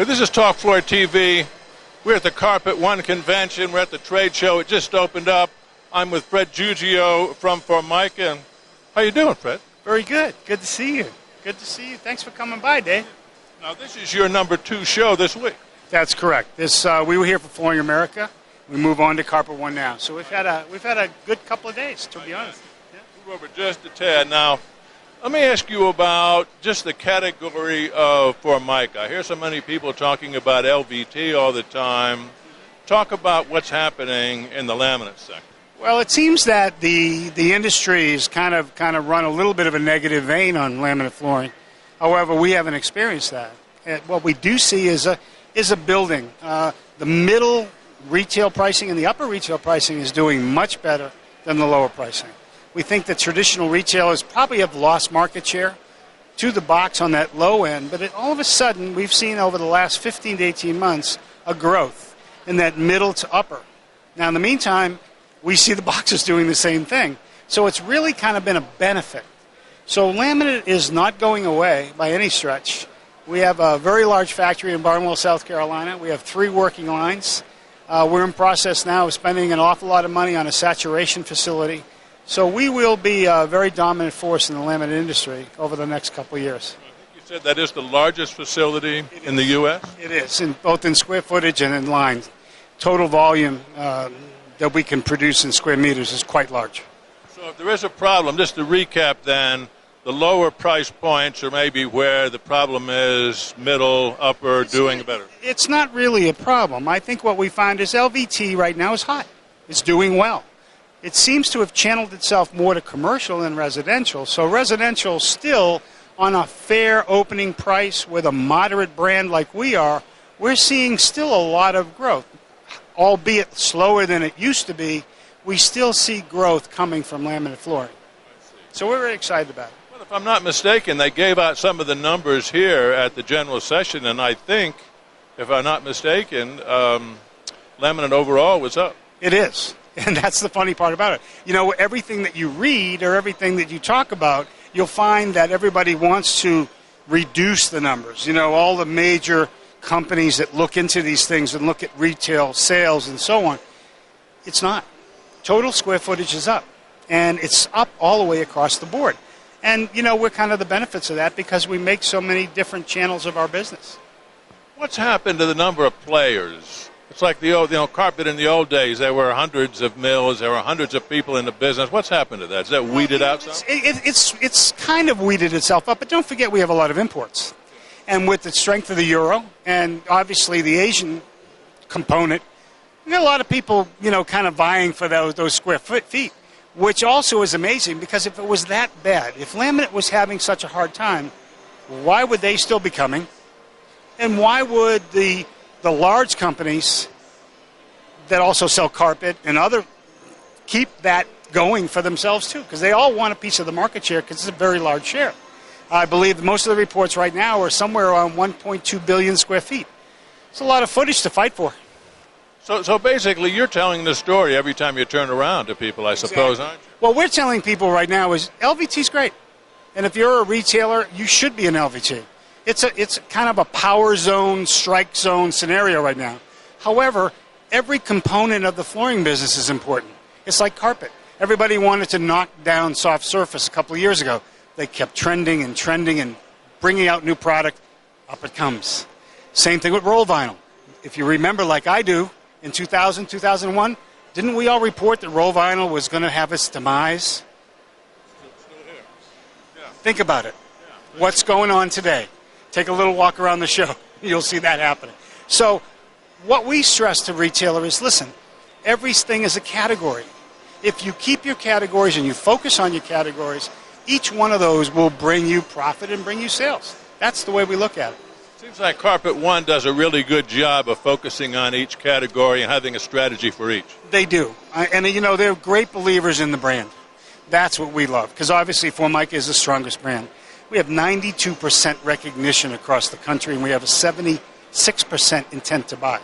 But this is Talk Floor TV. We're at the Carpet One convention. We're at the trade show. It just opened up. I'm with Fred Giuggio from Formica. How you doing, Fred? Very good. Good to see you. Good to see you. Thanks for coming by, Dave. Now, this is your number 2 show this week. That's correct. We were here for Flooring America. We move on to Carpet One now. So we've had a good couple of days, to be honest. Yeah. Move over just a tad. Now, let me ask you about just the category of Formica. I hear so many people talking about LVT all the time. Talk about what's happening in the laminate sector. Well, it seems that the industry has kind of run a little bit of a negative vein on laminate flooring. However, we haven't experienced that. And what we do see is a building. The middle retail pricing and the upper retail pricing is doing much better than the lower pricing. We think that traditional retailers probably have lost market share to the box on that low end, but all of a sudden we've seen over the last 15 to 18 months a growth in that middle to upper. Now, in the meantime, we see the boxes doing the same thing. So it's really kind of been a benefit. So laminate is not going away by any stretch. We have a very large factory in Barnwell, South Carolina. We have 3 working lines. We're in process now of spending an awful lot of money on a saturation facility. So we will be a very dominant force in the laminate industry over the next couple of years. I think you said that is the largest facility in the U.S.? It is, both in square footage and in line. Total volume that we can produce in square meters is quite large. So if there is a problem, just to recap then, the lower price points are maybe where the problem is, middle, upper, doing better. It's not really a problem. I think what we find is LVT right now is hot. It's doing well. It seems to have channeled itself more to commercial than residential. So residential still on a fair opening price with a moderate brand like we are, we're seeing still a lot of growth. Albeit slower than it used to be, we still see growth coming from laminate flooring. So we're very excited about it. Well, if I'm not mistaken, they gave out some of the numbers here at the general session, and I think, if I'm not mistaken, laminate overall was up. It is. And that's the funny part about it. You know, everything that you read or everything that you talk about, you'll find that everybody wants to reduce the numbers. You know, all the major companies that look into these things and look at retail sales and so on. It's not. Total square footage is up. And it's up all the way across the board. And, you know, we're kind of the benefits of that because we make so many different channels of our business. What's happened to the number of players? It's like the old, carpet in the old days. There were hundreds of mills. There were hundreds of people in the business. What's happened to that? Is that weeded out some? It's kind of weeded itself up. But don't forget we have a lot of imports. And with the strength of the euro and obviously the Asian component, we got a lot of people, kind of vying for those square feet, which also is amazing because if it was that bad, if laminate was having such a hard time, why would they still be coming? And why would the large companies that also sell carpet and other keep that going for themselves too? Because they all want a piece of the market share because it's a very large share. I believe most of the reports right now are somewhere around 1.2 billion square feet. It's a lot of footage to fight for. So basically you're telling the story every time you turn around to people, I suppose, aren't you? What we're telling people right now is LVT's great. And if you're a retailer, you should be an LVT. It's kind of a power zone, strike zone scenario right now. However, every component of the flooring business is important. It's like carpet. Everybody wanted to knock down soft surface a couple of years ago. They kept trending and bringing out new product. Up it comes. Same thing with roll vinyl. If you remember, like I do, in 2000, 2001, didn't we all report that roll vinyl was going to have its demise? Still here. Yeah. Think about it. Yeah. What's going on today? Take a little walk around the show. You'll see that happening. So what we stress to retailer is, listen, everything is a category. If you keep your categories and you focus on your categories, each one of those will bring you profit and bring you sales. That's the way we look at it. Seems like Carpet One does a really good job of focusing on each category and having a strategy for each. They do. And, they're great believers in the brand. That's what we love, because obviously Formica is the strongest brand. We have 92% recognition across the country, and we have a 76% intent to buy.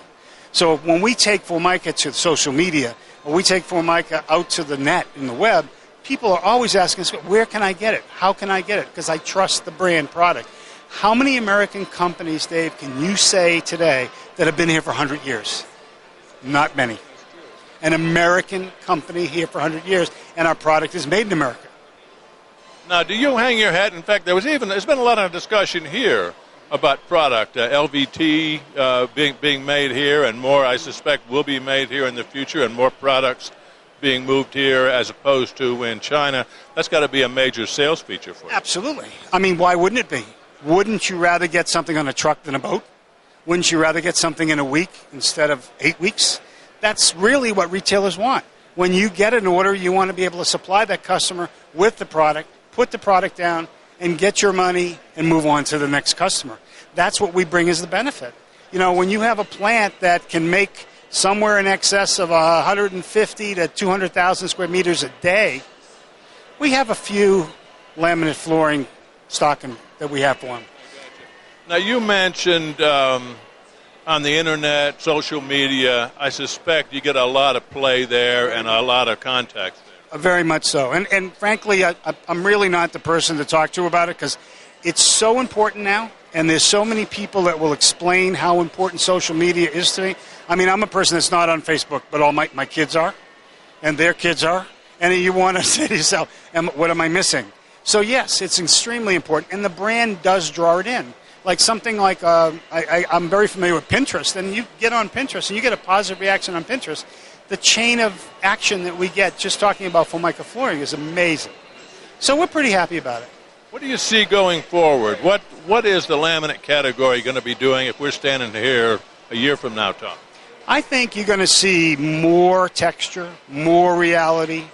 So when we take Formica to social media, or we take Formica out to the net in the web, people are always asking us, where can I get it? How can I get it? Because I trust the brand product. How many American companies, Dave, can you say today that have been here for 100 years? Not many. An American company here for 100 years, and our product is made in America. Now, do you hang your hat? In fact, there's been a lot of discussion here about product, LVT being made here, and more, I suspect, will be made here in the future, and more products being moved here as opposed to in China. That's got to be a major sales feature for you. Absolutely. I mean, why wouldn't it be? Wouldn't you rather get something on a truck than a boat? Wouldn't you rather get something in a week instead of 8 weeks? That's really what retailers want. When you get an order, you want to be able to supply that customer with the product, put the product down, and get your money and move on to the next customer. That's what we bring as the benefit. You know, when you have a plant that can make somewhere in excess of 150 to 200,000 square meters a day, we have a few laminate flooring stocking that we have for them. Now, you mentioned on the internet, social media, I suspect you get a lot of play there and a lot of contacts there. Very much so. And frankly, I'm really not the person to talk to about it because it's so important now, and there's so many people that will explain how important social media is to me. I mean, I'm a person that's not on Facebook, but all my kids are, and their kids are. And you want to say to yourself, what am I missing? So, yes, it's extremely important, and the brand does draw it in. Like something like, I'm very familiar with Pinterest, and you get on Pinterest, and you get a positive reaction on Pinterest. The chain of action that we get just talking about Formica Flooring is amazing. So we're pretty happy about it. What do you see going forward? What is the laminate category going to be doing if we're standing here a year from now, Tom? I think you're going to see more texture, more reality.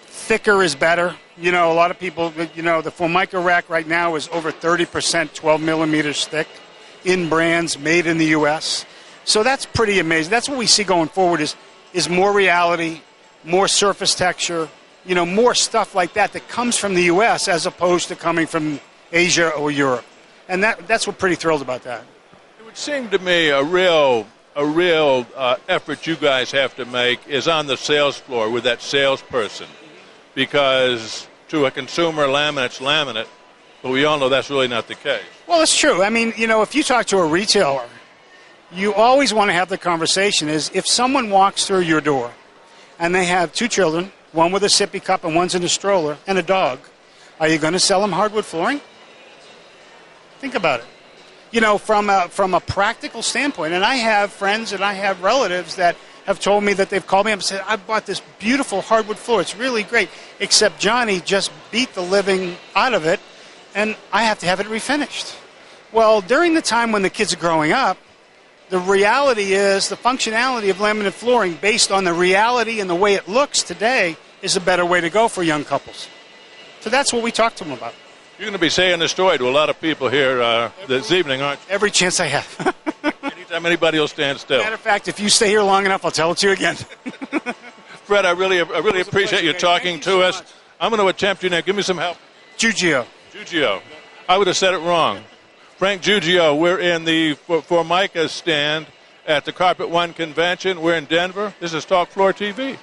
Thicker is better. You know, a lot of people, you know, the Formica rack right now is over 30%, 12 millimeters thick in brands made in the U.S. So that's pretty amazing. That's what we see going forward is more reality, more surface texture, you know, more stuff like that comes from the U.S. as opposed to coming from Asia or Europe. And that's what pretty thrilled about that. It would seem to me a real effort you guys have to make is on the sales floor with that salesperson. Because to a consumer, laminate's laminate, but we all know that's really not the case. Well, it's true. I mean, you know, if you talk to a retailer, you always want to have the conversation is if someone walks through your door and they have two children, one with a sippy cup and one's in a stroller, and a dog, are you going to sell them hardwood flooring? Think about it. You know, from a practical standpoint, and I have friends and I have relatives that have told me that they've called me up and said, I bought this beautiful hardwood floor. It's really great, except Johnny just beat the living out of it, and I have to have it refinished. Well, during the time when the kids are growing up, the reality is the functionality of laminate flooring based on the reality and the way it looks today is a better way to go for young couples. So that's what we talk to them about. You're going to be saying this story to a lot of people here this evening, aren't you? Every chance I have. Anytime anybody will stand still. Matter of fact, if you stay here long enough, I'll tell it to you again. Fred, I really appreciate you talking to us. I'm going to attempt your name. Give me some help. Giuggio. Giuggio. I would have said it wrong. Frank Giuggio. We're in the Formica stand at the Carpet One convention. We're in Denver. This is Talk Floor TV.